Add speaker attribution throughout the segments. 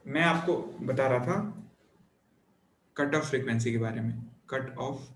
Speaker 1: मैं आपको बता रहा था कट ऑफ फ्रीक्वेंसी के बारे में। कट ऑफ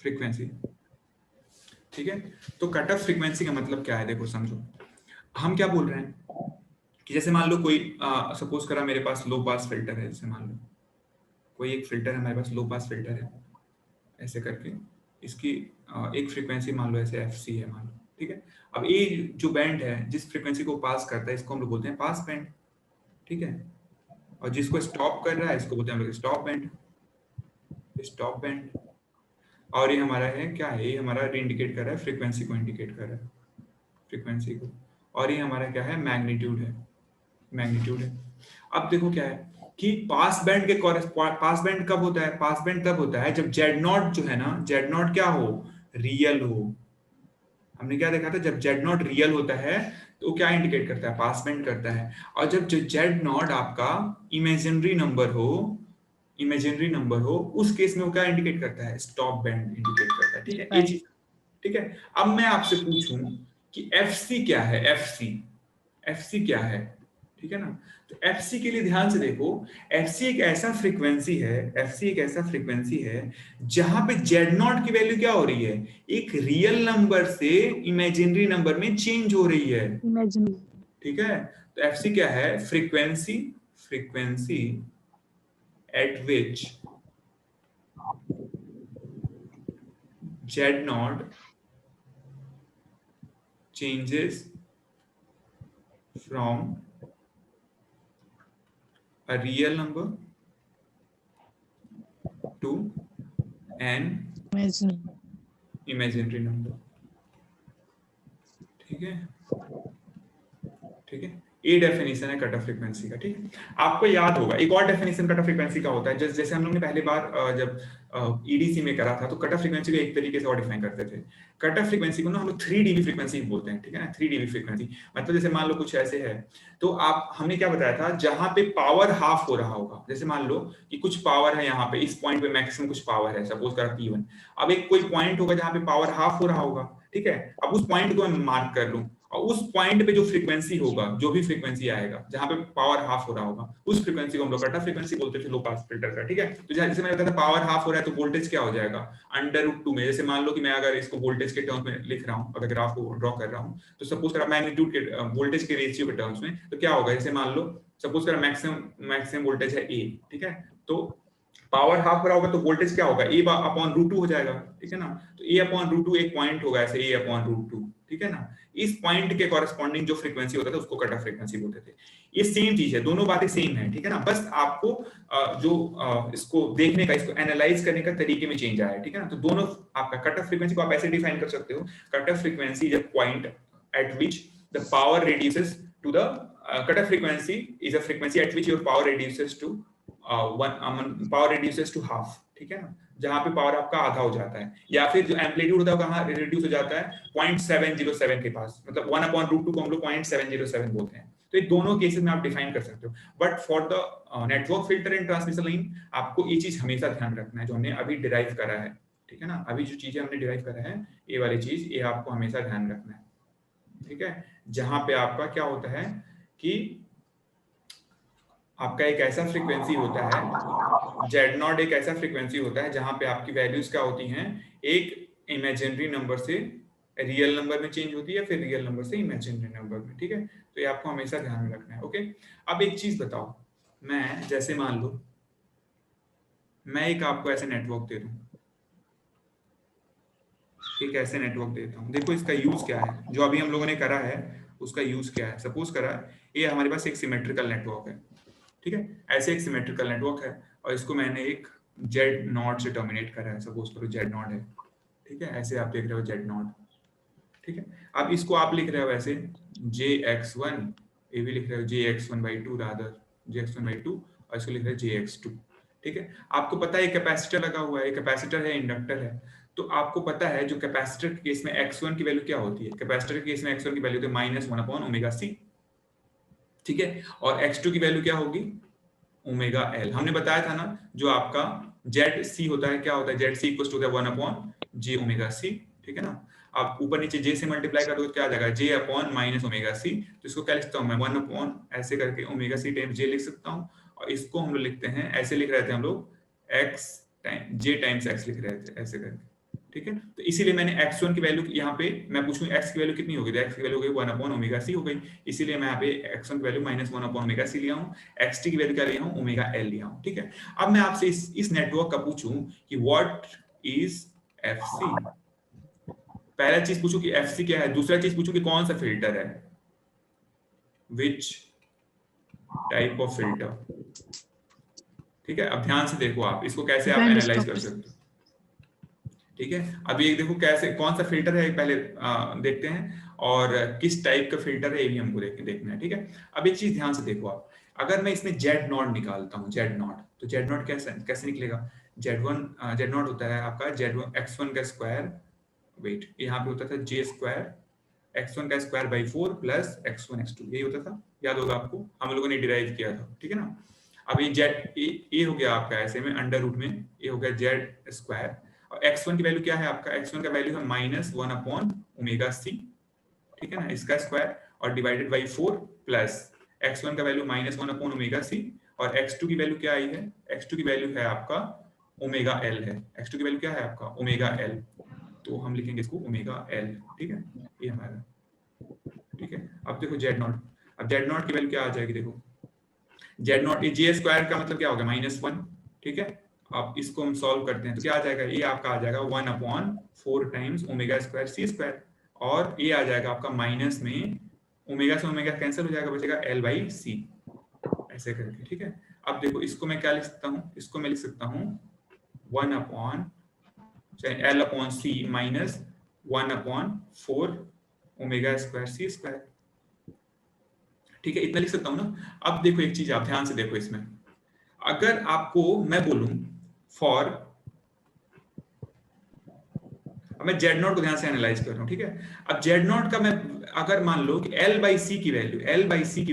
Speaker 1: फ्रीक्वेंसी, ठीक है। तो कट ऑफ फ्रीक्वेंसी का मतलब क्या है, देखो समझो। हम क्या बोल रहे हैं कि जैसे मान लो कोई सपोज करा मेरे पास लो पास फिल्टर है, जैसे मान लो कोई एक फिल्टर है हमारे पास, लो पास फिल्टर है, ऐसे करके इसकी एक फ्रीक्वेंसी मान लो ऐसे एफ सी है मान लो, ठीक है। अब ये जो बैंड है जिस फ्रीक्वेंसी को पास करता है इसको हम लोग बोलते हैं पास बैंड, ठीक है। और जिसको स्टॉप कर रहा है इसको बोलते हैं हम लोग स्टॉप बैंड, स्टॉप बैंड। और ये हमारा है क्या है, ये हमारा इंडिकेट कर रहा है फ्रीक्वेंसी को, इंडिकेट कर रहा है फ्रीक्वेंसी को। और ये हमारा क्या है, मैग्नीट्यूड है, मैग्नीट्यूड है। अब देखो क्या है कि पास बैंड के पास बैंड कब होता है, पास बैंड तब होता है जब जेड नॉट जो है ना, जेड नॉट क्या हो, रियल हो। हमने क्या देखा था, जब जेड नॉट रियल होता है तो क्या इंडिकेट करता है, पास बैंड करता है। और जब जेड नॉट आपका इमेजिनरी नंबर हो, इमेजिनरी नंबर हो, उस केस में वो क्या इंडिकेट करता है, स्टॉप बैंड इंडिकेट करता है, ठीक है। ये चीज, ठीक है। अब मैं आपसे पूछूं कि एफ सी क्या है, एफ सी, एफ सी क्या है, ठीक है ना। तो एफ सी के लिए ध्यान से देखो, एफ सी एक ऐसा फ्रीक्वेंसी है, एफ सी एक ऐसा फ्रीक्वेंसी है जहां पे जेड नॉट की वैल्यू क्या हो रही है, एक रियल नंबर से इमेजिनरी नंबर में चेंज हो रही है,
Speaker 2: इमेजिनरी,
Speaker 1: ठीक है। तो एफ सी क्या है, frequency, frequency eight which Z not changes from a real number to an
Speaker 2: imaginary,
Speaker 1: imaginary number, ठीक है, ठीक है। ये डेफिनेशन है कट ऑफ फ्रीक्वेंसी का, ठीक है। आपको याद होगा एक और डेफिनेशन कट ऑफ फ्रीक्वेंसी का होता है, जैसे हम लोग ने पहली बार जब ईडीसी में करा था तो कट ऑफ फ्रीक्वेंसी को एक तरीके से और डिफाइन करते थे। कट ऑफ फ्रीक्वेंसी को ना हम लोग 3 डीबी फ्रीक्वेंसी बोलते हैं, ठीक है ना। 3 डीबी फ्रीक्वेंसी मतलब जैसे मान लो कुछ ऐसे है, तो आप हमने क्या बताया था, जहां पे पावर हाफ हो रहा होगा, जैसे मान लो कि कुछ पावर है यहाँ पे, इस पॉइंट पे मैक्सिमम कुछ पावर है, सपोज करा P1। अब एक कोई पॉइंट होगा जहां पे पावर हाफ हो रहा होगा, ठीक है। अब उस पॉइंट को मैं मार्क कर लूं और उस पॉइंट पे जो फ्रीक्वेंसी होगा, जो भी फ्रीक्वेंसी आएगा जहां पे पावर हाफ हो रहा होगा, उस फ्रीक्वेंसी को हम लोग कट ऑफ फ्रीक्वेंसी बोलते थे लो पास फिल्टर का, ठीक है। तो जैसे मैंने बताया था पावर हाफ हो रहा है तो वोल्टेज क्या हो जाएगा, √2 में। जैसे मान लो कि मैं अगर इसको वोल्टेज के टर्म्स में लिख रहा हूं, अगर ग्राफ को ड्रॉ कर रहा हूं, तो सपोज करा मैग्नीट्यूड के वोल्टेज के रेशियो के टर्म्स में, तो क्या होगा, जैसे मान लो सपोज करा मैक्सिमम वोल्टेज है A, ठीक है। तो पावर हाफ हो रहा होगा तो वोल्टेज क्या होगा, A/√2 हो जाएगा, ठीक है ना। तो A/√2 एक पॉइंट होगा ऐसे, A/√2, ठीक है ना। इस पॉइंट के कॉरेस्पॉन्डिंग जो फ्रीक्वेंसी होता था उसको कट ऑफ फ्रीक्वेंसी बोलते थे। ये सेम चीज है, दोनों बातें सेम है, ठीक है ना। बस आपको इसको देखने का, इसको एनालाइज करने का तरीके में चेंज आया है, ठीक है ना। तो दोनों आपका कट ऑफ फ्रीक्वेंसी को आप ऐसे डिफाइन कर सकते हो, cut off frequency is a point eight which the power reduces to the cut off frequency is a frequency at which your power reduces to power reduces to half, ठीक है ना। जहां पे पावर आपका आधा हो जाता है, या फिर जो एम्पलीट्यूड होता है कहां रिड्यूस हो जाता है, 0.707 के पास, मतलब 1/√2 को हम लोग 0.707 बोलते हैं। तो ये दोनों केसेस में आप डिफाइन कर सकते हो। But for the network filter and transmission line आपको ये चीज हमेशा ध्यान रखना है, जो हमने अभी डिराइव करा है, ठीक है ना। अभी जो चीजें हमने डिराइव करा है, ये वाली चीज, ये आपको हमेशा ध्यान रखना है, ठीक है। जहां पे आपका क्या होता है कि आपका एक ऐसा फ्रीक्वेंसी होता है, जेड नॉट एक ऐसा फ्रीक्वेंसी होता है जहां पे आपकी वैल्यूज क्या होती हैं, एक इमेजिनरी नंबर से रियल नंबर में चेंज होती है, फिर रियल नंबर से इमेजिनरी नंबर में, ठीक है। तो ये आपको हमेशा ध्यान में रखना है, ओके। अब एक चीज बताओ, मैं जैसे मान लो मैं एक आपको ऐसे नेटवर्क दे दूं, एक ऐसे नेटवर्क देता हूं, देखो इसका यूज क्या है, जो अभी हम लोगों ने करा है उसका यूज क्या है। सपोज करा ये हमारे पास एक सिमेट्रिकल नेटवर्क है, ठीक है। ऐसे एक सिमेट्रिकल नेटवर्क है और इसको मैंने एक जेड नॉट से टर्मिनेट करा है, सपोज करो जेड नॉट है, ठीक है। ऐसे आप देख रहे हो जेड नॉट, ठीक है। अब इसको आप लिख रहे हो ऐसे JX1, ये भी लिख रहे हो JX1/2 रादर, JX1/2, और इसको लिख रहे हो JX2, ठीक है। आपको पता है कैपेसिटर लगा हुआ है, कैपेसिटर है, इंडक्टर है। तो आपको पता है जो कैपेसिटर के केस में X1 की वैल्यू क्या होती है, कैपेसिटर के केस में X1 की वैल्यू तो -1/ωc, ठीक है। और X2 की वैल्यू क्या होगी, ω/L। हमने बताया था ना, जो आपका ZC होता है, क्या होता है, ZC = 1/jωc, ठीक है ना। आप ऊपर नीचे j से मल्टीप्लाई करोगे तो क्या आ जाएगा j upon minus omega C. तो इसको क्या लिखता हूँ मैं 1 अपॉन ऐसे करके ओमेगा सी टाइम्स j लिख सकता हूँ। और इसको हम लोग लिखते हैं ऐसे लिख रहे थे हम लोग x time j times x लिख रहे थे ऐसे करके, ठीक है। तो इसीलिए मैंने x1 की वैल्यू यहाँ पे मैं पूछूं x की वैल्यू कितनी होगी, तो x की वैल्यू हो गई 1 अपॉन ओमेगा सी हो गई। इसीलिए मैं यहाँ पे x1 की value minus 1 upon omega C लिया हूँ, xt की वैल्यू क्या लिया हूँ ओमेगा l लिया हूँ, ठीक है। अब मैं आपसे इस नेटवर्क का पूछूं कि व्हाट इज fc। पहला चीज पूछूं कि fc क्या है, दूसरा चीज पूछूं कि कौन सा फिल्टर है, विच टाइप ऑफ फिल्टर, ठीक है। अब ध्यान से देखो आप इसको कैसे आप
Speaker 2: बैंड
Speaker 1: एनालाइज
Speaker 2: स्टॉप।
Speaker 1: कर सकते हो, ठीक है। अभी एक देखो कैसे कौन सा फिल्टर है पहले देखते हैं, और किस टाइप का फिल्टर है ये भी हमको देखना है, ठीक है। अब एक चीज ध्यान से देखो आप, अगर मैं इसमें जेड नॉट निकालता हूँ, जेड नॉट, तो जेड नॉट कैसे कैसे निकलेगा, जेड नॉट होता है आपका x1 का स्क्वायर, वेट यहाँ पे होता था जे स्क्वायर x1 का square by 4 plus x1 x2, यही होता था, याद होगा आपको, हम लोगों ने डिराइव किया था, ठीक है ना। अब ये जेड ए हो गया आपका ऐसे में अंडर रूट में ये हो गया जेड स्क्वायर, और x1 की वैल्यू क्या है आपका, x1 का वैल्यू है माइनस 1 अपॉन ओमेगा सी, ठीक है ना, इसका स्क्वायर और डिवाइडेड बाई 4 प्लस x1 का value minus 1 upon omega C, और x2 की वैल्यू क्या आई है, x2 की वैल्यू है आपका ओमेगा एल है, x2 की वैल्यू क्या है आपका ओमेगा एल, तो हम लिखेंगे इसको ओमेगा एल, ठीक है, ये हमारा, ठीक है। अब देखो जेड नॉट, अब जेड नॉट की वैल्यू क्या आ जाएगी, देखो जेड नॉट जे स्क्वायर का मतलब क्या होगा -1, ठीक है। अब इसको हम सॉल्व करते हैं तो क्या आ जाएगा, ये आपका आ जाएगा 1 upon 4 times omega square C square, और ये आ जाएगा आपका माइनस में ओमेगा से ओमेगा कैंसिल हो जाएगा, बचेगा एल बाई सी, ऐसे करके, ठीक है। अब देखो इसको मैं क्या लिख सकता हूँ, इसको मैं लिख सकता हूँ 1 अपॉन एल अपॉन सी minus 1 upon 4 omega square C square, ठीक है, इतना लिख सकता हूँ ना। अब देखो एक चीज आप ध्यान से देखो इसमें, अगर आपको मैं बोलूं फॉर, अब मैं जेड नॉट को ध्यान से एनालाइज कर रहा हूं, ठीक है। अब जेड नॉट का मैं अगर मान लो कि एल बाई सी की वैल्यू, एल बाई सी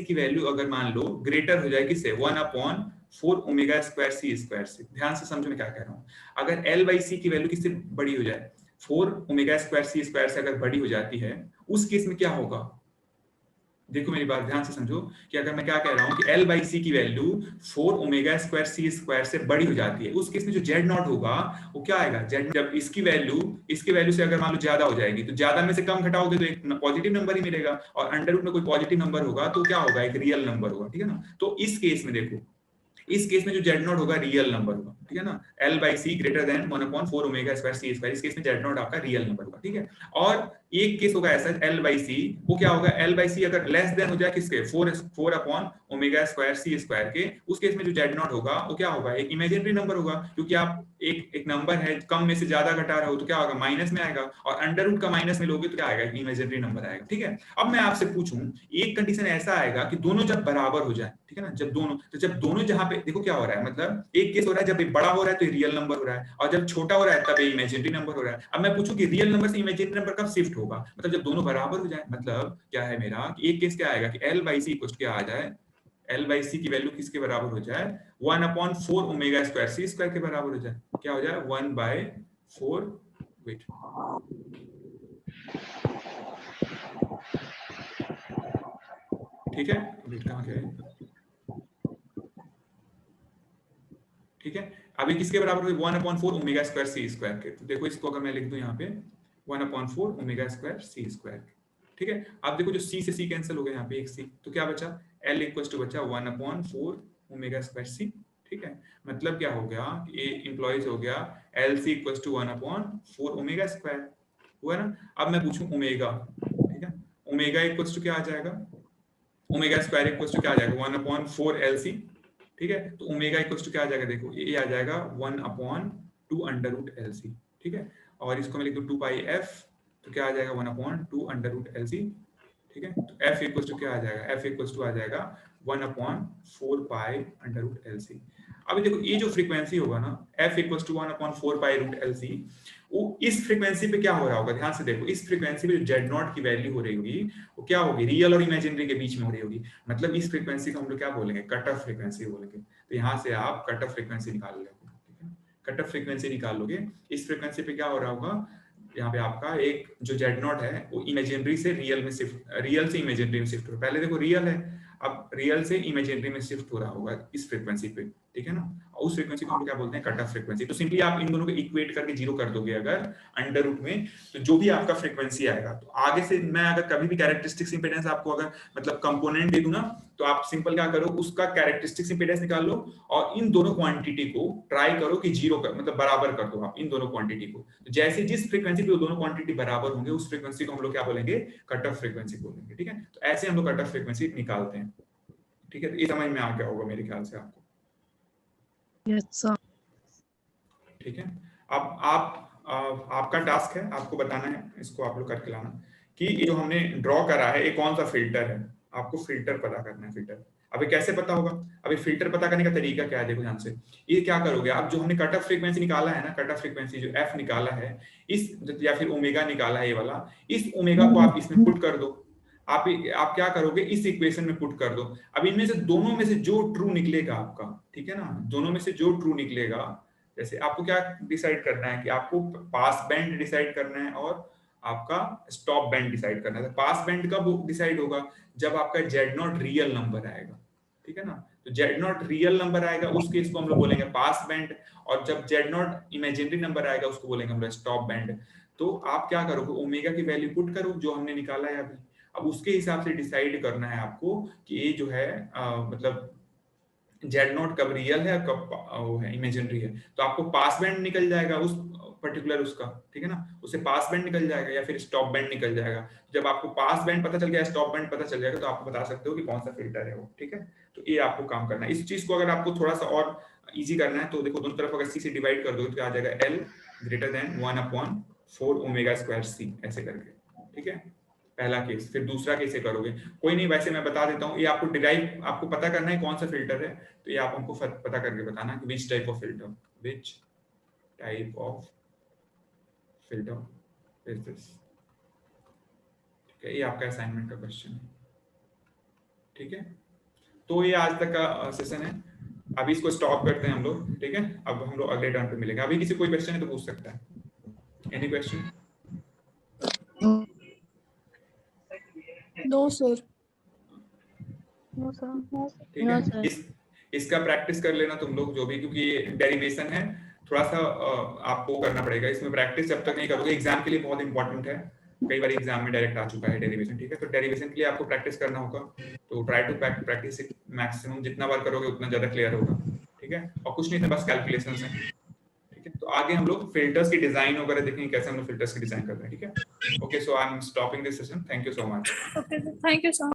Speaker 1: की वैल्यू अगर मान लो ग्रेटर हो जाए किससे, 1 upon 4 omega square C square से, ध्यान से समझो मैं क्या कह रहा हूं। अगर एल बाई सी की वैल्यू किससे बड़ी हो जाए, 4 ओमेगा स्क्वायर सी स्क्वायर से अगर बड़ी हो जाती है, उस केस में क्या होगा, देखो मेरी बात ध्यान से समझो कि अगर मैं क्या कह रहा हूं कि L बाई सी की value 4 omega square C square से बड़ी हो जाती है, उस केस में जो जेड नॉट होगा वो क्या आएगा, जेड जब इसकी वैल्यू से अगर मान लो ज्यादा हो जाएगी, तो ज्यादा में से कम घटाओगे तो एक पॉजिटिव नंबर ही मिलेगा, और अंडर रूट में कोई पॉजिटिव नंबर होगा तो क्या होगा, एक रियल नंबर होगा, ठीक है ना। तो इस केस में देखो, इस केस में जो जेड नॉट होगा रियल नंबर होगा, ठीक है ना। L by C greater than 1 upon 4 omega square C square, इस केस में जेड नॉट आपका रियल नंबर होगा, ठीक है। और एक केस होगा ऐसा एल बाई सी, वो क्या होगा, एल बाई सी अगर लेस देन हो जाए किसके, 4 upon omega square C square के, उस केस में जो जेड नॉट होगा वो क्या होगा, एक इमेजिनरी नंबर होगा, क्योंकि आप एक नंबर है कम में से ज्यादा घटा रहे हो तो क्या होगा, माइनस में आएगा, और अंडर रूट का माइनस में लोगे तो क्या आएगा, इमेजिनरी नंबर आएगा, ठीक है। अब मैं आपसे पूछूं, एक कंडीशन ऐसा आएगा कि दोनों जब बराबर हो जाए, ठीक है ना, जब दोनों जहां पे देखो क्या हो रहा है, मतलब एक केस हो रहा है जब ये बड़ा हो रहा है तो रियल नंबर हो रहा है, और जब छोटा हो रहा है तब ये इमेजिनरी नंबर हो रहा है। अब मैं पूछूं कि रियल नंबर से इमेजिनरी नंबर कब शिफ्ट होगा, मतलब जब दोनों बराबर हो जाए, मतलब क्या है मेरा कि एक केस क्या आएगा कि एल बाई सी इक्वल क्या आ जाए, एल बाई सी की वैल्यू किसके बराबर हो जाए, 1 upon 4 omega square C square के बराबर हो जाए, क्या हो जाए 1 बाय 4, वेट, ठीक है, वेट कहां गया, ठीक है। अभी किसके बराबर हुई, 1 upon 4 omega square C square के, तो देखो इसको अगर मैं लिख दूं यहाँ पे 1 upon 4 omega square C square, ठीक है। आप देखो जो सी से सी कैंसिल हो गया यहाँ पे एक सी, तो क्या बचा, एल इक्वल टू बचा 1 अपॉन 4 ओमेगा स्क्वायर सी, ठीक है। मतलब क्या हो गया, ये इंप्लॉइज हो गया L C equal to 1 upon 4 omega square, हुआ ना। अब मैं पूछूं ओमेगा, ठीक है, ओमेगा इक्वल टू क्या आ जाएगा, ओमेगा स्क्वायर इक्वल टू क्या आ जाएगा, 1 अपॉन 4 एल सी, ठीक है। तो ओमेगा इक्वल टू क्या आ जाएगा, देखो ये आ जाएगा 1 upon 2 under root L C, ठीक है। और इसको मैं लिख दूं 2 पाई एफ, तो क्या आ जाएगा 1 upon 2 under root L C, ठीक है। तो एफ इक्वल टू क्या आ जाएगा, एफ इक्वल टू आ जाएगा 1 upon 4 pi under root L C. अभी देखो ये जो फ्रीक्वेंसी होगा ना, F equal to 1 upon 4 pi root L C, वो इस फ्रीक्वेंसी पे क्या हो रहा होगा, ध्यान से देखो, इस फ्रीक्वेंसी पे जो जेड नॉट की वैल्यू हो रही होगी वो क्या होगी, रियल और इमेजिनरी के बीच में हो रही होगी, मतलब इस फ्रीक्वेंसी को हम लोग क्या बोलेंगे, कट ऑफ फ्रीक्वेंसी बोलेंगे। तो यहाँ से आप कट ऑफ फ्रीक्वेंसी निकाल लेंगे, ठीक है। कट ऑफ फ्रीक्वेंसी निकाल लोगे। इस फ्रीक्वेंसी पे क्या हो रहा होगा, यहाँ पे आपका एक जो जेड नॉट है वो इमेजिनरी से रियल में शिफ्ट, रियल से इमेजिनरी में शिफ्ट हो, पहले देखो रियल है, अब रियल से इमेजिनरी में शिफ्ट हो रहा होगा इस फ्रीक्वेंसी पे, ठीक है ना। उस फ्रीक्वेंसी को हम लोग क्या बोलते हैं, कट ऑफ फ्रीक्वेंसी। तो सिंपली आप इन दोनों को इक्वेट करके जीरो कर दोगे अगर अंडर रूट में, तो जो भी आपका फ्रीक्वेंसी आएगा, तो आगे से मैं अगर कभी भी कैरेक्टरिस्टिक्स इंपेडेंस आपको अगर मतलब कंपोनेंट दे दूं ना, तो आप सिंपल क्या करो, उसका कैरेक्टरिस्टिक्स इंपेडेंस निकाल लो और इन दोनों क्वांटिटी को ट्राई करो कि जीरो कर मतलब बराबर कर दो आप इन दोनों क्वांटिटी को। तो जैसे जिस फ्रीक्वेंसी पे वो दोनों क्वांटिटी बराबर होंगे उस फ्रीक्वेंसी को हम लोग क्या बोलेंगे, कट ऑफ फ्रीक्वेंसी बोलेंगे, ठीक है। तो ऐसे हम लोग कट ऑफ फ्रीक्वेंसी निकालते हैं, ठीक है। तो ये समझ में आ गया होगा मेरे ख्याल से आपको,
Speaker 2: यस सर।
Speaker 1: ठीक है। अब आपका टास्क है, आपको बताना है, इसको आप लोग करके लाना कि ये जो हमने ड्रॉ करा है ये कौन सा फिल्टर है। आपको फिल्टर पता करना है, फिल्टर। अभी कैसे पता होगा, अभी फिल्टर पता करने का तरीका क्या है, देखो ध्यान से। ये क्या करोगे आप, जो हमने कट ऑफ फ्रीक्वेंसी निकाला है ना, कट ऑफ फ्रीक्वेंसी जो एफ निकाला है, इस या फिर ओमेगा निकाला है ये वाला, इस ओमेगा को आप इसमें पुट कर दो। आप क्या करोगे, इस इक्वेशन में पुट कर दो। अब इनमें से दोनों में से जो ट्रू निकलेगा आपका, ठीक है ना, दोनों में से जो ट्रू निकलेगा, जैसे आपको क्या डिसाइड करना है कि आपको पास बैंड डिसाइड करना है और आपका स्टॉप बैंड डिसाइड करना है। पास बैंड कब डिसाइड होगा, जब आपका जेड नॉट रियल नंबर आएगा, ठीक है ना। तो जेड नॉट रियल नंबर आएगा उस केस को हम लोग बोलेंगे पास बैंड, और जब जेड नॉट इमेजिनरी नंबर आएगा उसको बोलेंगे हम लोग स्टॉप बैंड। तो आप क्या करोगे, ओमेगा की वैल्यू पुट करो जो हमने निकाला है अभी। अब उसके हिसाब से डिसाइड करना है आपको कि ये जो है मतलब जेड नॉट कब रियल है और कब वो है इमेजिनरी है। तो आपको पास बैंड निकल जाएगा उस पर्टिकुलर उसका, ठीक है ना, उससे पास बैंड निकल जाएगा या फिर स्टॉप बैंड निकल जाएगा। जब आपको पास बैंड पता चल गया, स्टॉप बैंड पता चल जाएगा, तो आप बता सकते हो कि कौन सा फिल्टर है वो, ठीक है। तो ये आपको काम करना है। इस चीज को अगर आपको थोड़ा सा और इजी करना है तो देखो दोनों तरफ अगर सी से डिवाइड कर दो तो आ जाएगा L greater than 1/4 omega square C, ऐसे करके, ठीक है। पहला केस, फिर दूसरा केस करोगे, कोई नहीं, वैसे मैं बता देता हूँ। ये आपको डिराइव आपको पता करना है कौन सा फिल्टर है, तो ये आप हमको पता करके बताना कि which type of filter, which type of filter is this, ठीक है। ये आपका असाइनमेंट का क्वेश्चन है, ठीक है। तो ये आज तक का सेशन है, अभी इसको स्टॉप करते हैं हम लोग, ठीक है। अब हम लोग अगले टर्न पे मिलेंगे। अभी किसी कोई क्वेश्चन है तो पूछ सकता है, एनी क्वेश्चन?
Speaker 3: No sir.
Speaker 1: ठीक है। इसका प्रैक्टिस कर लेना तुम लोग जो भी, क्योंकि ये डेरिवेशन है, थोड़ा सा आपको करना पड़ेगा इसमें प्रैक्टिस। जब तक नहीं करोगे, एग्जाम के लिए बहुत इंपॉर्टेंट है, कई बार एग्जाम में डायरेक्ट आ चुका है डेरिवेशन, ठीक है। तो डेरिवेशन के लिए आपको प्रैक्टिस करना होगा, तो try to practise it maximum, जितना बार करोगे उतना ज्यादा क्लियर होगा, ठीक है। और कुछ नहीं था, बस कैलकुलेशंस हैं, ठीक है। तो आगे हम लोग फिल्टर्स की डिजाइन वगैरह देखेंगे, कैसे हम लोग फिल्टर्स की डिजाइन करते हैं, ठीक है। Okay, so I am stopping this session, thank you so much.
Speaker 3: Okay, thank you sir.